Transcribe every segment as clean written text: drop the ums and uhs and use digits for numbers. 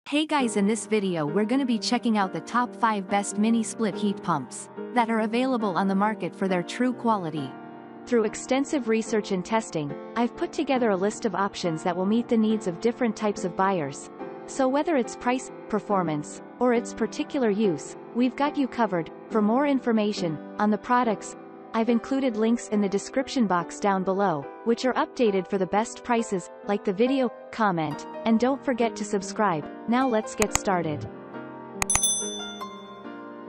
Hey guys, in this video we're gonna be checking out the top 5 best mini split heat pumps that are available on the market for their true quality. Through extensive research and testing, I've put together a list of options that will meet the needs of different types of buyers. So whether it's price, performance, or its particular use, we've got you covered. For more information on the products, I've included links in the description box down below, which are updated for the best prices. Like the video, comment, and don't forget to subscribe. Now let's get started.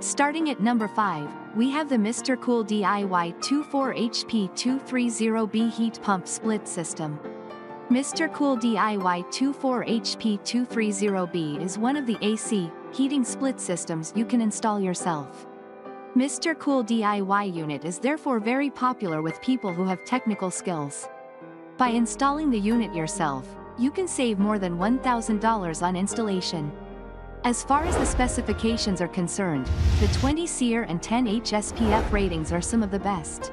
Starting at number 5, we have the MRCOOL DIY 24 HP 230B Heat Pump Split System. MRCOOL DIY 24 HP 230B is one of the AC heating split systems you can install yourself. MRCOOL DIY unit is therefore very popular with people who have technical skills. By installing the unit yourself, you can save more than $1,000 on installation. As far as the specifications are concerned, the 20 SEER and 10 SPF ratings are some of the best.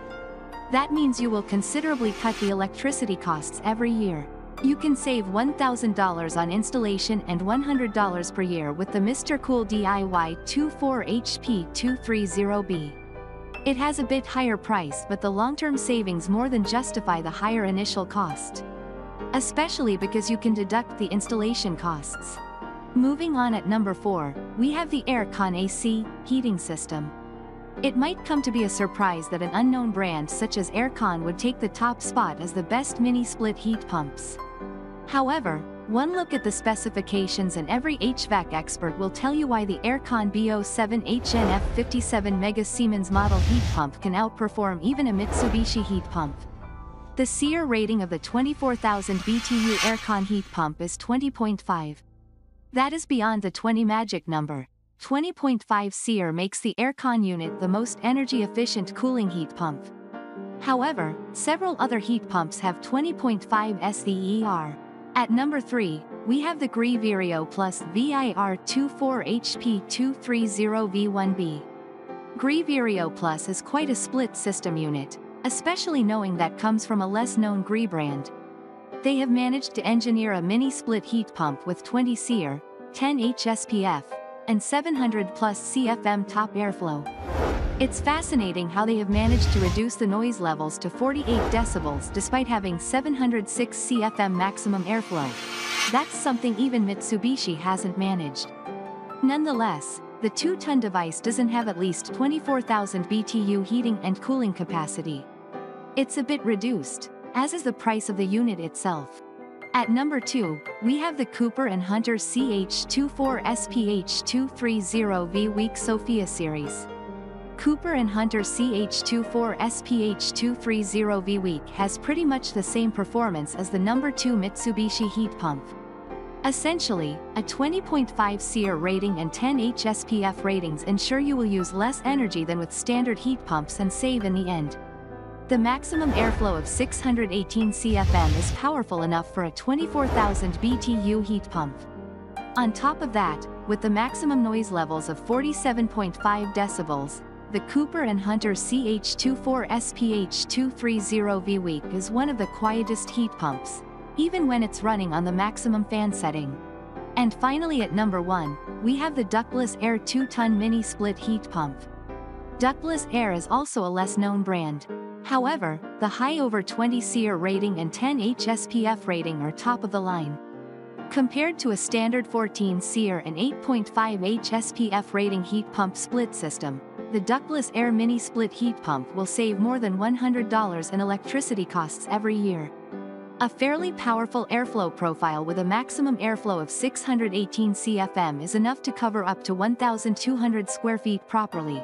That means you will considerably cut the electricity costs every year. You can save $1,000 on installation and $100 per year with the MRCOOL DIY 24 HP 230B. It has a bit higher price, but the long-term savings more than justify the higher initial cost. Especially because you can deduct the installation costs. Moving on, at number 4, we have the MRCOOL AC heating system. It might come to be a surprise that an unknown brand such as MRCOOL would take the top spot as the best mini split heat pumps. However, one look at the specifications and every HVAC expert will tell you why the MRCOOL BO7HNF 57 Mega Siemens model heat pump can outperform even a Mitsubishi heat pump. The SEER rating of the 24,000 BTU MRCOOL heat pump is 20.5. That is beyond the 20 magic number. 20.5 SEER makes the MRCOOL unit the most energy-efficient cooling heat pump. However, several other heat pumps have 20.5 SEER. At number 3, we have the GREE Vireo Plus VIR 24 HP 230V1B. GREE Vireo Plus is quite a split system unit, especially knowing that comes from a less-known GREE brand. They have managed to engineer a mini split heat pump with 20 SEER, 10 SPF, and 700 plus CFM top airflow. It's fascinating how they have managed to reduce the noise levels to 48 decibels despite having 706 CFM maximum airflow. That's something even Mitsubishi hasn't managed. Nonetheless, the 2-ton device doesn't have at least 24,000 BTU heating and cooling capacity. It's a bit reduced, as is the price of the unit itself. At number 2, we have the Cooper & Hunter CH24 SPH230V Weak Sophia series. Cooper & Hunter CH24 SPH230V Weak has pretty much the same performance as the number 2 Mitsubishi heat pump. Essentially, a 20.5 SEER rating and 10 SPF ratings ensure you will use less energy than with standard heat pumps and save in the end. The maximum airflow of 618 CFM is powerful enough for a 24,000 BTU heat pump. On top of that, with the maximum noise levels of 47.5 decibels, the Cooper & Hunter CH24 SPH230V Weak is one of the quietest heat pumps, even when it's running on the maximum fan setting. And finally, at number 1, we have the DuctlessAire 2-ton mini split heat pump. DuctlessAire is also a less-known brand. However, the high over 20 SEER rating and 10 SPF rating are top of the line. Compared to a standard 14 SEER and 8.5 SPF rating heat pump split system, the DuctlessAire mini split heat pump will save more than $100 in electricity costs every year. A fairly powerful airflow profile with a maximum airflow of 618 CFM is enough to cover up to 1,200 square feet properly.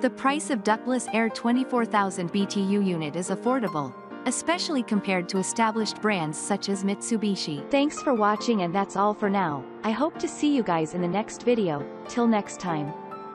The price of DuctlessAire 24,000 BTU unit is affordable, especially compared to established brands such as Mitsubishi. Thanks for watching, and that's all for now. I hope to see you guys in the next video. Till next time.